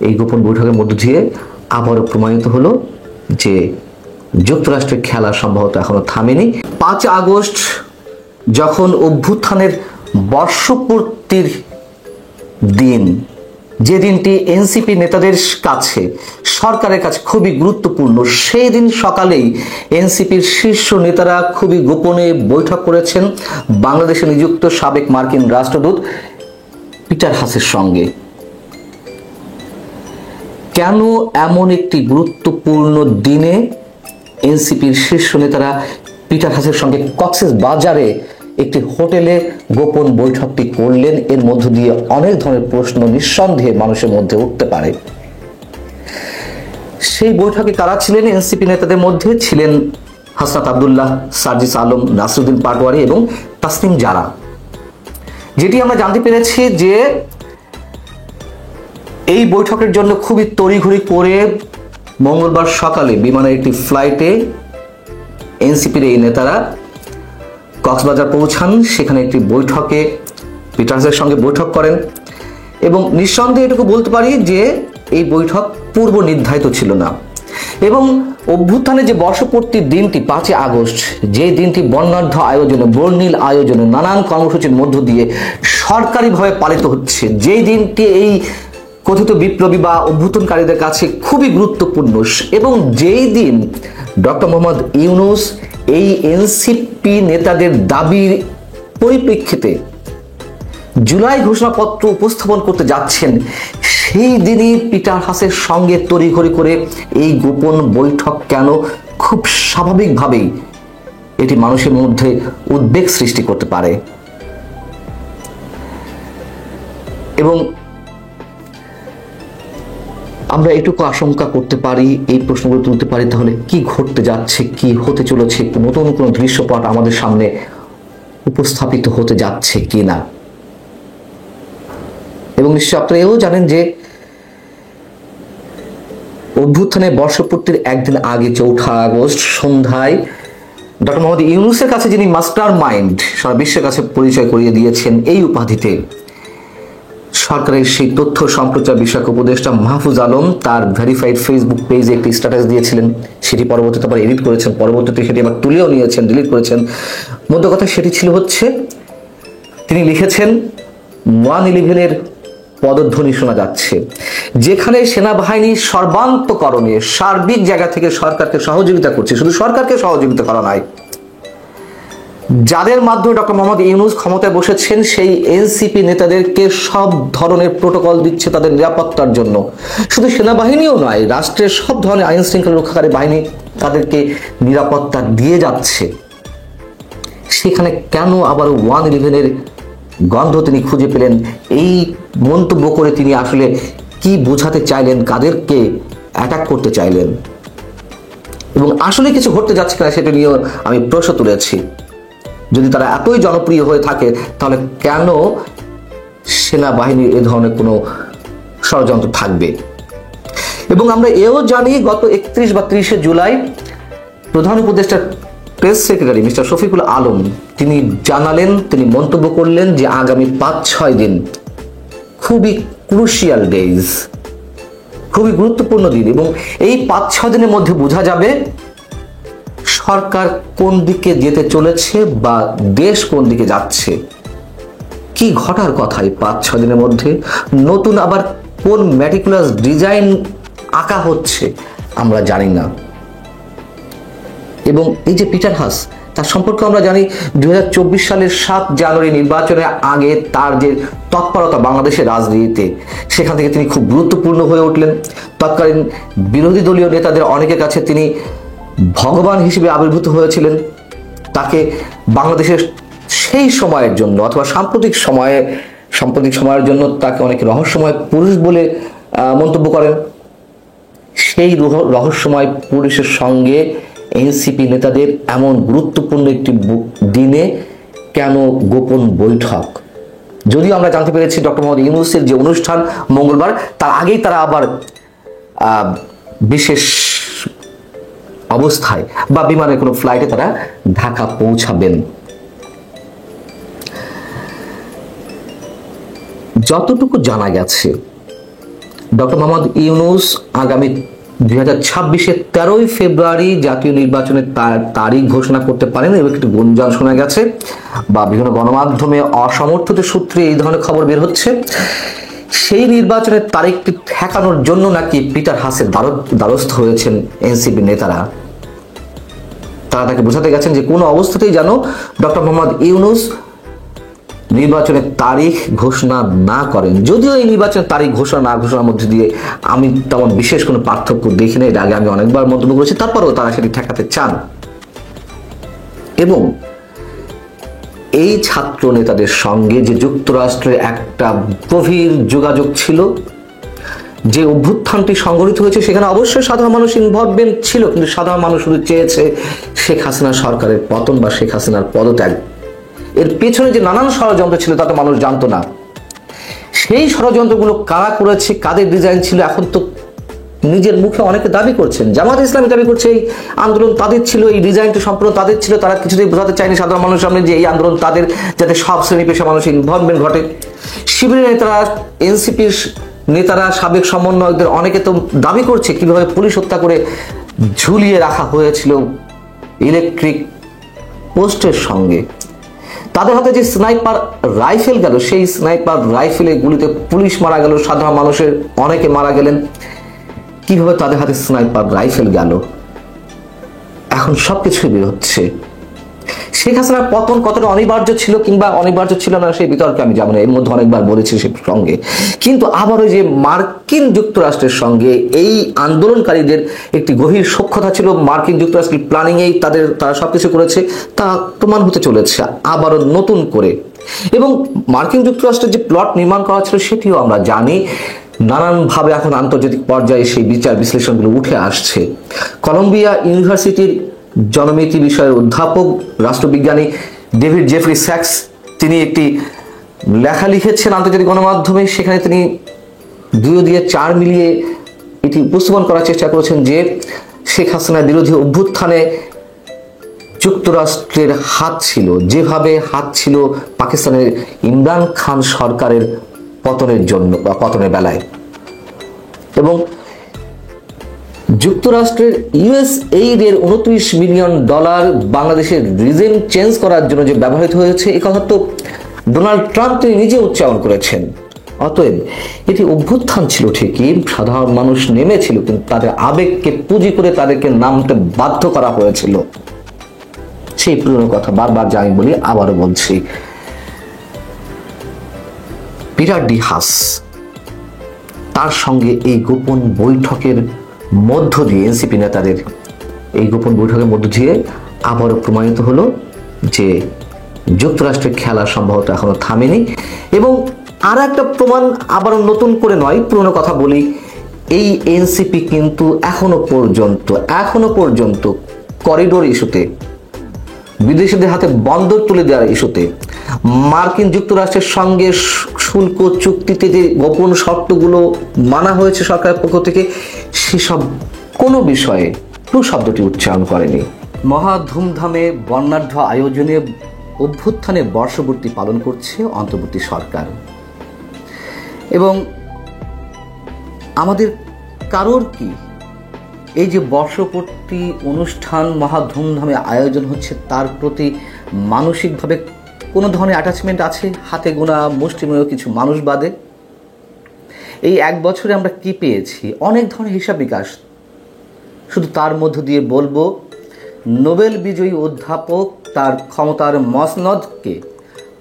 এই গোপন বৈঠকের মধ্য দিয়ে আবারও প্রমাণিত হলো যে যুক্তরাষ্ট্রের খেলা সম্ভবত এখনো থামেনি। 5 আগস্ট যখন অভ্যুত্থানের বর্ষপূর্তির দিন, যে দিনটি এনসিপি নেতাদের কাছে, সরকারের কাছে খুবই গুরুত্বপূর্ণ, সেই দিন সকালেই এনসিপির শীর্ষ নেতারা খুবই গোপনে বৈঠক করেছেন বাংলাদেশে নিযুক্ত সাবেক মার্কিন রাষ্ট্রদূত পিটার হাসের সঙ্গে। কেন এমন একটি গুরুত্বপূর্ণ দিনে এনসিপির শীর্ষ নেতারা পিটার হাসের সঙ্গে কক্সেস বাজারে একটি হোটেলে গোপন বৈঠকটি করলেন? এর মধ্য দিয়ে অনেক ধরনের প্রশ্ন নিঃসন্দেহে মানুষের মধ্যে উঠতে পারে। সেই বৈঠকে কারা ছিলেন? এনসিপি নেতাদের মধ্যে ছিলেন হাসনাত আব্দুল্লাহ, সার্জিস আলম, নাসিরউদ্দিন পাটোয়ারি এবং তাসনিম জারা। যেটি আমরা জানতে পেরেছি যে এই বৈঠকের জন্য খুবই তড়িঘড়ি করে মঙ্গলবার সকালে বিমানের একটি ফ্লাইটে এনসিপির এই নেতারা কক্সবাজার পৌঁছান। সেখানে একটি বৈঠকে পিটার্সের সঙ্গে বৈঠক করেন এবং নিঃসন্দেহে এটুকু বলতে পারি যে এই বৈঠক পূর্ব নির্ধারিত ছিল না। এবং অভ্যুত্থানের যে বর্ষপূর্তির দিনটি 5 আগস্ট, যে দিনটি বর্ণাঢ্য আয়োজনে, বর্ণিল আয়োজনে, নানান কর্মসূচির মধ্য দিয়ে সরকারিভাবে পালিত হচ্ছে, যেই দিনটি এই কথিত বিপ্লবী বা অভ্যুত্থানকারীদের কাছে খুবই গুরুত্বপূর্ণ, এবং যেই দিন ডক্টর মোহাম্মদ ইউনূস এই এনসিপি নেতাদের দাবির পরিপ্রেক্ষিতে জুলাই ঘোষণাপত্র উপস্থাপন করতে যাচ্ছেন, সেই দিনই পিটার হাসের সঙ্গে তড়িঘড়ি করে এই গোপন বৈঠক কেন? খুব স্বাভাবিকভাবেই এটি মানুষের মধ্যে উদ্বেগ সৃষ্টি করতে পারে। এবং আমরা এটুকু আশঙ্কা করতে পারি, এই প্রশ্নগুলো তুলতে পারি, তাহলে কি ঘটতে যাচ্ছে, কি হতে চলেছে, নতুন কোনো দৃশ্যপট আমাদের সামনে উপস্থাপিত হতে যাচ্ছে কিনা। এবং নিশ্চয় আপনারা এও জানেন যে অভ্যুত্থানের বর্ষপূর্তির একদিন আগে 4 আগস্ট সন্ধ্যায় ডক্টর মোহাম্মদ ইউনূসের কাছে, যিনি মাস্টার মাইন্ড সারা বিশ্বের কাছে পরিচয় করিয়ে দিয়েছেন এই উপাধিতে, সরকারের সেই তথ্য সম্প্রচার বিষয়ক উপদেষ্টা মাহফুজ আলম তার ভেরিফাইড ফেসবুক পেজে একটি স্ট্যাটাস দিয়েছিলেন। সেটি পরবর্তীতে আবার এডিট করেছেন, পরবর্তীতে সেটি আবার তুলেও নিয়েছেন, ডিলিট করেছেন। মধ্য কথা সেটি ছিল হচ্ছে, তিনি লিখেছেন 111-এর পদধ্বনি শোনা যাচ্ছে, যেখানে সেনাবাহিনী সর্বান্তকরণে সার্বিক জায়গা থেকে সরকারকে সহযোগিতা করছে। শুধু সরকারকে সহযোগিতা করা নয়, যাদের মাধ্যমে ডক্টর মোহাম্মদ ইউনূস ক্ষমতায় বসেছেন সেই এনসিপি নেতাদেরকে সব ধরনের প্রোটোকল দিচ্ছে তাদের নিরাপত্তার জন্য। শুধু সেনাবাহিনীও নয়, রাষ্ট্রের সব ধরনের আইন শৃঙ্খলা রক্ষাকারী বাহিনী তাদেরকে নিরাপত্তা দিয়ে যাচ্ছে। সেখানে কেন আবার 111-এর গন্ধ তিনি খুঁজে পেলেন? এই মন্তব্য করে তিনি আসলে কি বোঝাতে চাইলেন, কাদেরকে অ্যাটাক করতে চাইলেন, এবং আসলে কিছু ঘটতে যাচ্ছে কিনা সেটা নিয়েও আমি প্রশ্ন তুলেছি। যদি তারা এতই জনপ্রিয় হয়ে থাকে, তাহলে কেন সেনাবাহিনীর এ ধরনের কোনো ষড়যন্ত্র থাকবে? এবং আমরা এও জানি গত 31 বা 30 জুলাই প্রধান উপদেষ্টার press secretary mister Shafiqul Alam তিনি জানালেন, তিনি মন্তব্য করলেন যে আগামী 5-6 দিন খুবই ক্রুশিয়াল ডেজ, খুবই গুরুত্বপূর্ণ দিন, এবং এই 5-6 দিনের মধ্যে বোঝা যাবে সরকার কোন দিকে যেতে চলেছে বা দেশ কোন দিকে যাচ্ছে। কি ঘটার কথা এই 5-6 দিনের মধ্যে? নতুন আবার কোন ম্যাটিকুলাস ডিজাইন আঁকা হচ্ছে আমরা জানি না। এবং এই যে পিটার হাস, তার সম্পর্কে আমরা জানি 2024 সালের 7 জানুয়ারি নির্বাচনের আগে তার যে তৎপরতা বাংলাদেশের রাজনীতিতে, সেখান থেকে তিনি খুব গুরুত্বপূর্ণ হয়ে উঠলেন। তৎকালীন বিরোধী দলীয় নেতাদের অনেকের কাছে তিনি ভগবান হিসেবে আবির্ভূত হয়েছিলেন। তাকে বাংলাদেশের সেই সময়ের জন্য অথবা সাম্প্রতিক সময়ের জন্য তাকে অনেকে রহস্যময় পুরুষ বলে মন্তব্য করেন। সেই রহস্যময় পুরুষের সঙ্গে এনসিপি নেতাদের এমন গুরুত্বপূর্ণ একটি দিনে কেন গোপন বৈঠক? যদিও আমরা জানতে পেরেছি ডক্টর মোহাম্মদ ইউনূসের যে অনুষ্ঠান মঙ্গলবার, তার আগেই তারা আবার বিশেষ অবস্থায় বা বিমানের কোনো ফ্লাইটে তারা ঢাকা পৌঁছাবেন। যতটুকু জানা গেছে ডক্টর মোহাম্মদ ইউনূস আগামী 2026-এর 13ই ফেব্রুয়ারি জাতীয় নির্বাচনের তারিখ ঘোষণা করতে পারেন এবং একটি গুঞ্জন শোনা গেছে বা বিভিন্ন গণমাধ্যমে অসমর্থিত সূত্রে এই ধরনের খবর বের হচ্ছে। সেই নির্বাচনের তারিখটি ঠেকানোর জন্য নাকি পিটার হাসের দ্বারস্থ হয়েছেন এনসিপি নেতারা। তারা তাকে বোঝাতে গেছেন যে কোনো অবস্থাতেই যেন ডক্টর মোহাম্মদ ইউনূস নির্বাচনের তারিখ ঘোষণা না করেন। যদিও এই নির্বাচনের তারিখ ঘোষণা না ঘোষণার মধ্যে দিয়ে আমি তেমন বিশেষ কোনো পার্থক্য দেখি না, এর আগে আমি অনেকবার মন্তব্য করেছি, তারপরেও তারা সেটি ঠেকাতে চান। এবং এই ছাত্র নেতাদের সঙ্গে যে যুক্তরাষ্ট্রের একটা গভীর যোগাযোগ ছিল, যে অভ্যুত্থানটি সংগঠিত হয়েছে সেখানে অবশ্যই সাধারণ মানুষ ইনভলভমেন্ট ছিল, কিন্তু সাধারণ মানুষ শুধু চেয়েছে শেখ হাসিনা সরকারের পতন বা শেখ হাসিনার পদত্যাগ। এর পেছনে যে নানান ষড়যন্ত্র ছিল তা তো মানুষ জানতো না। সেই ষড়যন্ত্রগুলো কারা করেছে, কাদের ডিজাইন ছিল, এখন তো নিজের মুখে অনেকে দাবি করছেন। জামাত ইসলামী দাবি করছে এই আন্দোলন তাদের ছিল, এই ডিজাইনটা সম্পূর্ণ তাদের ছিল। তারা কিছুতেই বোঝাতে চায়নি সাধারণ মানুষের সামনে যে এই আন্দোলন তাদের, যাতে সব শ্রেণী পেশা মানুষের ইনভলভমেন্ট ঘটে। শিবিরের নেতারা, এনসিপির নেতারা, সাবেক সমন্বয়কদের অনেকে তো দাবি করছে কিভাবে পুলিশ হত্যা করে ঝুলিয়ে রাখা হয়েছিল ইলেকট্রিক পোস্টের সঙ্গে। তাদের হাতে যে স্নাইপার রাইফেল গেল, সেই স্নাইপার রাইফেলের গুলিতে পুলিশ মারা গেল, সাধারণ মানুষের অনেকে মারা গেলেন। কিভাবে তাদের হাতে স্নাইপার রাইফেল গেল, এখন সবকিছুই বের হচ্ছে। শেখ হাসিনার পতন কতটা অনিবার্য ছিল কিংবা অনিবার্য ছিল না সেই বিতর্কে আমি যাব না, এর মধ্যে অনেকবার বলেছি সে সঙ্গে। কিন্তু আবারও যে মার্কিন যুক্তরাষ্ট্রের সঙ্গে এই আন্দোলনকারীদের একটি গভীর সখ্যতা ছিল, মার্কিন যুক্তরাষ্ট্রের প্ল্যানিংয়েই তারা সবকিছু করেছে, তা প্রমাণ হতে চলেছে আবারও নতুন করে। এবং মার্কিন যুক্তরাষ্ট্রের যে প্লট নির্মাণ করা ছিল সেটিও আমরা জানি। নানানভাবে এখন আন্তর্জাতিক পর্যায়ে সেই বিচার বিশ্লেষণগুলো উঠে আসছে। কলম্বিয়া ইউনিভার্সিটির জনমিতি বিষয়ের অধ্যাপক রাষ্ট্রবিজ্ঞানী ডেভিড জেফ্রি স্যাক্স তিনি একটি লেখা লিখেছেন আন্তর্জাতিক গণমাধ্যমে। সেখানে তিনি 2 দিয়ে 4 মিলিয়ে এটি উপস্থাপন করার চেষ্টা করেছেন যে শেখ হাসিনার বিরোধী অভ্যুত্থানে যুক্তরাষ্ট্রের হাত ছিল, যেভাবে হাত ছিল পাকিস্তানের ইমরান খান সরকারের পতনের জন্য বা পতনের বেলায়। এবং যুক্তরাষ্ট্রের ইউএস এইডের $29 মিলিয়ন বাংলাদেশের রিজিম চেঞ্জ করার জন্য যে ব্যবহৃত হয়েছে, এই কথা তো ডোনাল্ড ট্রাম্প তিনি নিজে উচ্চারণ করেছেন। অতএব এটি অভ্যুত্থান ছিল ঠিকই, সাধারণ মানুষ নেমেছিল, কিন্তু তাদের আবেগকে পুঁজি করে তাদেরকে নামতে বাধ্য করা হয়েছিল। সেই পুরনো কথা বারবার যা আমি বলি আবারও বলছি। পিটার ডি হাস তার সঙ্গে এই গোপন বৈঠকের মধ্য দিয়ে, এনসিপি নেতাদের এই গোপন বৈঠকের মধ্য দিয়ে আবারও প্রমাণিত হলো যে যুক্তরাষ্ট্রের খেলা সম্ভবত এখনো থামেনি। এবং আর একটা প্রমাণ, আবারও নতুন করে নয়, পুরনো কথা বলি, এই এনসিপি কিন্তু এখনো পর্যন্ত করিডোর ইস্যুতে, বিদেশিদের হাতে বন্দর তুলে দেওয়ার ইস্যুতে, মার্কিন যুক্তরাষ্ট্রের সঙ্গে শুল্ক চুক্তিতে যে গোপন শর্তগুলো মানা হয়েছে সরকারের পক্ষ থেকে, সেসব কোনো বিষয়ে টু শব্দটি উচ্চারণ করেনি। মহা ধুমধামে বর্ণাঢ্য আয়োজনে অভ্যুত্থানের বর্ষপূর্তি পালন করছে অন্তর্বর্তী সরকার। এবং আমাদের কারোর কি এই যে বর্ষপূর্তি অনুষ্ঠান মহা ধুমধামে আয়োজন হচ্ছে, তার প্রতি মানসিকভাবে কোনো ধরনের অ্যাটাচমেন্ট আছে? হাতে গোনা মুষ্টিমেয় কিছু মানুষ বাদে। এই 1 বছরে আমরা কি পেয়েছি? অনেক ধরনের হিসাব বিকাশ। শুধু তার মধ্য দিয়ে বলবো, নোবেল বিজয়ী অধ্যাপক তার ক্ষমতার মসনদকে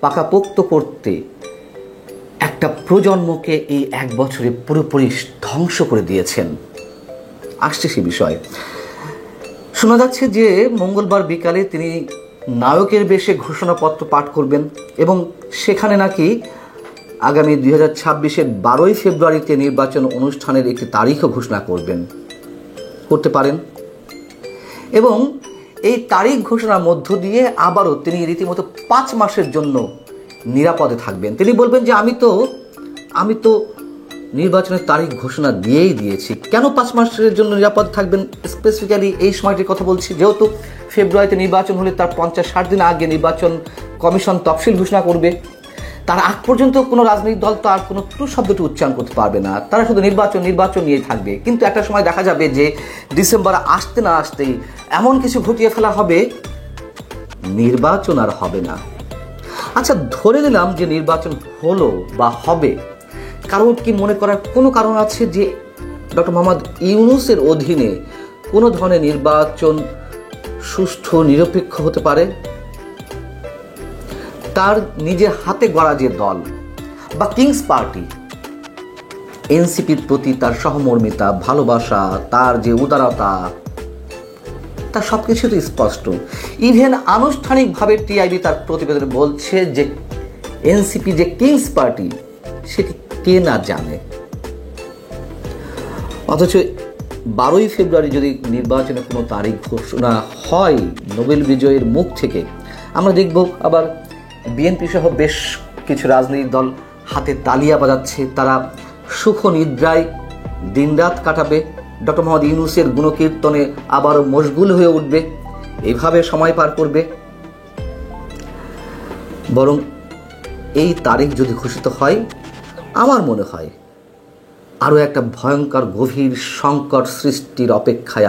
পাকাপোক্ত করতে একটা প্রজন্মকে এই 1 বছরে পুরোপুরি ধ্বংস করে দিয়েছেন। আসছে সে বিষয়। শোনা যাচ্ছে যে মঙ্গলবার বিকালে তিনি নায়কের বেশে ঘোষণাপত্র পাঠ করবেন এবং সেখানে নাকি আগামী 2026-এর 12ই ফেব্রুয়ারিতে নির্বাচন অনুষ্ঠানের একটি তারিখও ঘোষণা করতে পারেন। এবং এই তারিখ ঘোষণার মধ্য দিয়ে আবারও তিনি রীতিমতো 5 মাসের জন্য নিরাপদে থাকবেন। তিনি বলবেন যে আমি তো নির্বাচনের তারিখ ঘোষণা দিয়েছি, কেন 5 মাসের জন্য নিরাপদ থাকবেন? স্পেসিফিক্যালি এই সময়টির কথা বলছি, যেহেতু ফেব্রুয়ারিতে নির্বাচন হলে তার 50-60 দিন আগে নির্বাচন কমিশন তফসিল ঘোষণা করবে। তার আগ পর্যন্ত কোনো রাজনৈতিক দল তো আর কোনো ট্রু শব্দটি উচ্চারণ করতে পারবে না, তারা শুধু নির্বাচন নিয়েই থাকবে। কিন্তু একটা সময় দেখা যাবে যে ডিসেম্বর আসতে না আসতেই এমন কিছু ঘটিয়ে ফেলা হবে, নির্বাচন আর হবে না। আচ্ছা, ধরে নিলাম যে নির্বাচন হলো বা হবে, কারণ কি মনে করার কোনো কারণ আছে যে ডক্টর মোহাম্মদ ইউনূসের অধীনে কোনো ধরনের নির্বাচন সুষ্ঠু নিরপেক্ষ হতে পারে? তার নিজের হাতে গড়া যে দল বা কিংস পার্টি, এনসিপির প্রতি তার সহমর্মিতা, ভালোবাসা, তার যে উদারতা, তার সবকিছু তো স্পষ্ট। ইভেন আনুষ্ঠানিকভাবে টিআইবি তার প্রতিবেদনে বলছে যে এনসিপি যে কিংস পার্টি সেটি কে না জানে। অথচ 12ই ফেব্রুয়ারি যদি নির্বাচনে কোনো তারিখ ঘোষণা হয় নোবেল বিজয়ের মুখ থেকে, আমরা দেখব আবার বিএনপি সহ বেশ কিছু রাজনৈতিক দল হাতে তালিয়া বাজাচ্ছে, তারা সুখ নিদ্রায় দিনরাত কাটাবে, ডক্টর মোহাম্মদ ইউনূসের গুণকীর্তনে আবারও মশগুল হয়ে উঠবে, এইভাবে সময় পার করবে। বরং এই তারিখ যদি ঘোষিত হয়, আমার মনে হয় আরও একটা ভয়ঙ্কর গভীর সংকট সৃষ্টির অপেক্ষায়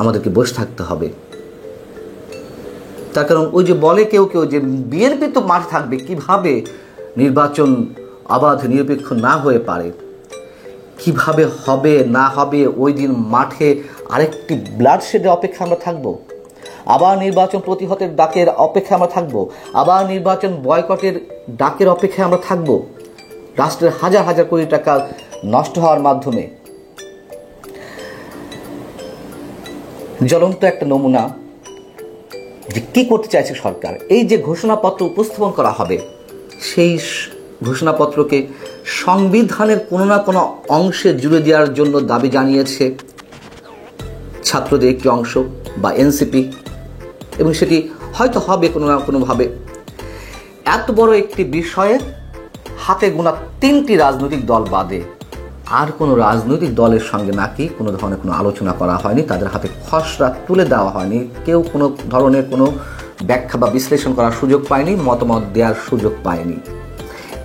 আমাদেরকে বসে থাকতে হবে। তার কারণ ওই যে বলে কেউ যে বিএনপি তো মাঠে থাকবে, কিভাবে নির্বাচন অবাধ নিরপেক্ষ না হয়ে পারে, কিভাবে হবে না হবে, ওই দিন মাঠে আরেকটি ব্লাডশেডের অপেক্ষা আমরা থাকব, আবার নির্বাচন প্রতিহতের ডাকের অপেক্ষা আমরা থাকব, আবার নির্বাচন বয়কটের ডাকের অপেক্ষায় আমরা থাকব, রাষ্ট্রের হাজার হাজার কোটি টাকা নষ্ট হওয়ার মাধ্যমে। জ্বলন্ত একটা নমুনা যে কি করতে চাইছে সরকার। এই যে ঘোষণাপত্র উপস্থাপন করা হবে, সেই ঘোষণাপত্রকে সংবিধানের কোনো না কোনো অংশে জুড়ে দেওয়ার জন্য দাবি জানিয়েছে ছাত্রদের একটি অংশ বা এনসিপি, এবং সেটি হয়তো হবে কোনো না কোনোভাবে। এত বড় একটি বিষয়ে হাতে গোনা 3টি রাজনৈতিক দল বাদে আর কোনো রাজনৈতিক দলের সঙ্গে নাকি কোনো ধরনের কোনো আলোচনা করা হয়নি, তাদের হাতে খসড়া তুলে দেওয়া হয়নি, কেউ কোনো ধরনের কোনো ব্যাখ্যা বা বিশ্লেষণ করার সুযোগ পায়নি, মতামত দেওয়ার সুযোগ পায়নি।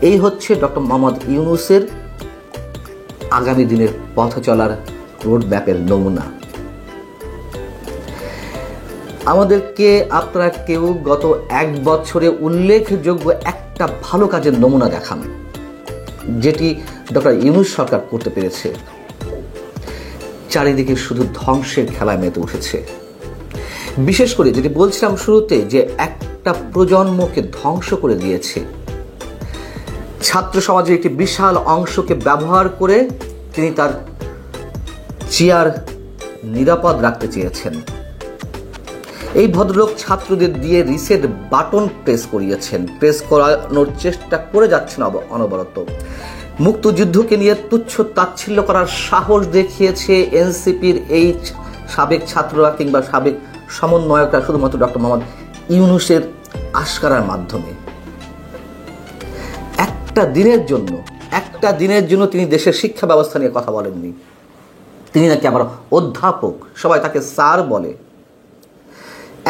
এই হচ্ছে ডক্টর মোহাম্মদ ইউনূসের আগামী দিনের পথ চলার রোডম্যাপের নমুনা। আমাদেরকে আপনারা কেউ গত 1 বছরে উল্লেখযোগ্য একটা ভালো কাজের নমুনা দেখান যেটি ডক্টর ইউনূস সরকার করতে পেরেছে। চারিদিকে শুধু ধ্বংসের খেলায় মেতে উঠেছে। বিশেষ করে যেটি বলছিলাম শুরুতে, যে একটা প্রজন্মকে ধ্বংস করে দিয়েছে। ছাত্র সমাজের একটি বিশাল অংশকে ব্যবহার করে তিনি তার চেয়ার নিরাপদ রাখতে চেয়েছেন। এই ভদ্রলোক ছাত্রদের দিয়ে রিসেট বাটন প্রেস করিয়েছেন, প্রেস করানোর চেষ্টা করে যাচ্ছেন অনবরত। মুক্তিযুদ্ধকে নিয়ে তুচ্ছ তাচ্ছিল্য করার সাহস দেখিয়েছে এনসিপির এই সাবেক ছাত্ররা কিংবা সাবেক সমন্বয়করা শুধুমাত্র ডক্টর মোহাম্মদ ইউনূসের আশকারার মাধ্যমে। একটা দিনের জন্য তিনি দেশের শিক্ষা ব্যবস্থা নিয়ে কথা বলেননি। তিনি নাকি আবার অধ্যাপক, সবাই তাকে স্যার বলে।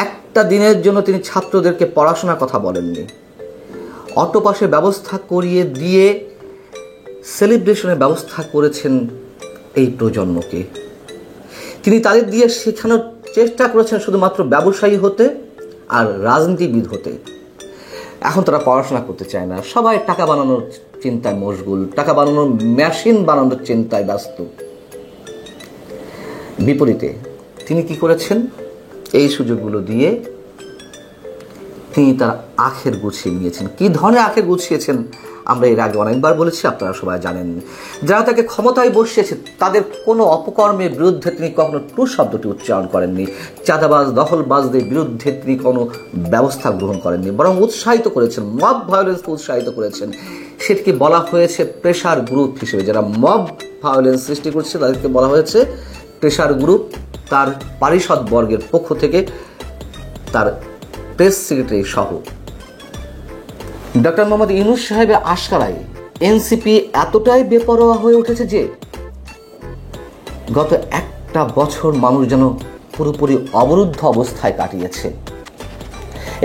একটা দিনের জন্য তিনি ছাত্রদেরকে পড়াশোনার কথা বলেননি। অটোপাসের ব্যবস্থা করিয়ে দিয়ে সেলিব্রেশনের ব্যবস্থা করেছেন এই প্রজন্মকে। তিনি তাদের দিয়ে শেখানোর চেষ্টা করেছেন শুধুমাত্র ব্যবসায়ী হতে আর রাজনীতিবিদ হতে। এখন তারা পড়াশোনা করতে চায় না, সবাই টাকা বানানোর চিন্তায় মশগুল, টাকা বানানোর মেশিন বানানোর চিন্তায় ব্যস্ত। বিপরীতে তিনি কি করেছেন? এই সুযোগগুলো দিয়ে তিনি তার আখের গুছিয়ে নিয়েছেন। কি ধরনের আখের গুছিয়েছেন আমরা এর আগে অনেকবার বলেছি, আপনারা সবাই জানেন। যারা তাকে ক্ষমতায় বসিয়েছে তাদের কোনো অপকর্মের বিরুদ্ধে তিনি কখনো ট্রু শব্দটি উচ্চারণ করেননি। চাঁদাবাজ দখলবাজদের বিরুদ্ধে তিনি কোনো ব্যবস্থা গ্রহণ করেননি, বরং উৎসাহিত করেছেন, মব ভায়োলেন্সকে উৎসাহিত করেছেন। সেটিকে বলা হয়েছে প্রেশার গ্রুপ হিসেবে। যারা মব ভায়োলেন্স সৃষ্টি করছে তাদেরকে বলা হয়েছে প্রেশার গ্রুপ। তার পারিষদ বর্গের পক্ষ থেকে তার প্রেস সেক্রেটারি সহ ডক্টর মোহাম্মদ ইউনূস সাহেবের আশকারায় এনসিপি এতটাই বেপরোয়া হয়ে উঠেছে যে গত 1 বছর মানুষ যেন পুরোপুরি অবরুদ্ধ অবস্থায় কাটিয়েছে।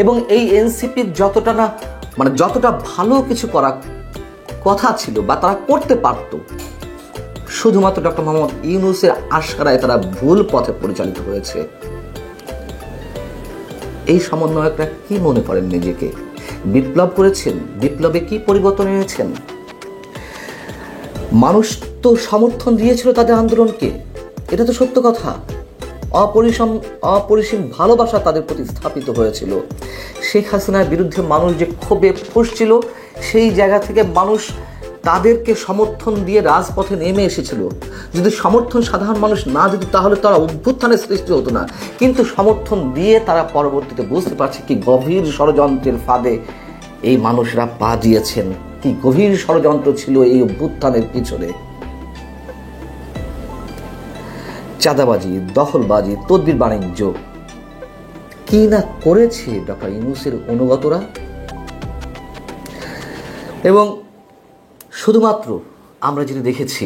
এবং এই এনসিপির যতটা না মানে যতটা ভালো কিছু করার কথা ছিল বা তারা করতে পারত, শুধুমাত্র ডক্টর মোহাম্মদ ইউনূসের আশকারায় তারা ভুল পথে পরিচালিত হয়েছে। এই সমন্বয়করা কি মনে করেন নিজেকে? বিপ্লব করেছেন, বিপ্লবে কি পরিবর্তন এনেছেন? মানুষ তো সমর্থন দিয়েছিল তাদের আন্দোলনকে, এটা তো সত্য কথা। অপরিসীম ভালোবাসা তাদের প্রতি স্থাপিত হয়েছিল। শেখ হাসিনার বিরুদ্ধে মানুষ যে ক্ষোভে ফুঁসছিল, সেই জায়গা থেকে মানুষ তাদেরকে সমর্থন দিয়ে রাজপথে নেমে এসেছিল। যদি সমর্থন সাধারণ মানুষ না দিত তাহলে তারা অভ্যুত্থানের সৃষ্টি হতো না, কিন্তু সমর্থন দিয়ে তারা পরবর্তীতে বুঝতে পারছে কি গভীর ষড়যন্ত্রের ফাঁদে এই মানুষরা পা দিয়েছেন, কি গভীর ষড়যন্ত্র ছিল এই অভ্যুত্থানের পিছনে। চাঁদাবাজি, দখলবাজি, তদবির বাণিজ্য কি না করেছে ডক্টর ইউনূসের অনুগতরা। এবং শুধুমাত্র আমরা যেটা দেখেছি,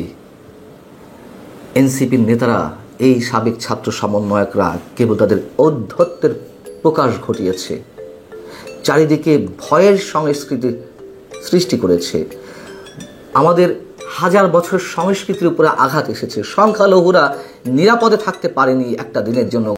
এনসিপির নেতারা, এই সাবেক ছাত্র সমন্বয়করা কেবল তাদের ঔদ্ধত্যের প্রকাশ ঘটিয়েছে, চারিদিকে ভয়ের সংস্কৃতি সৃষ্টি করেছে। আমাদের হাজার বছর সংস্কৃতির উপরে আঘাত এসেছে। সংখ্যালঘুরা নিরাপদে থাকতে পারেনি একটা দিনের জন্য।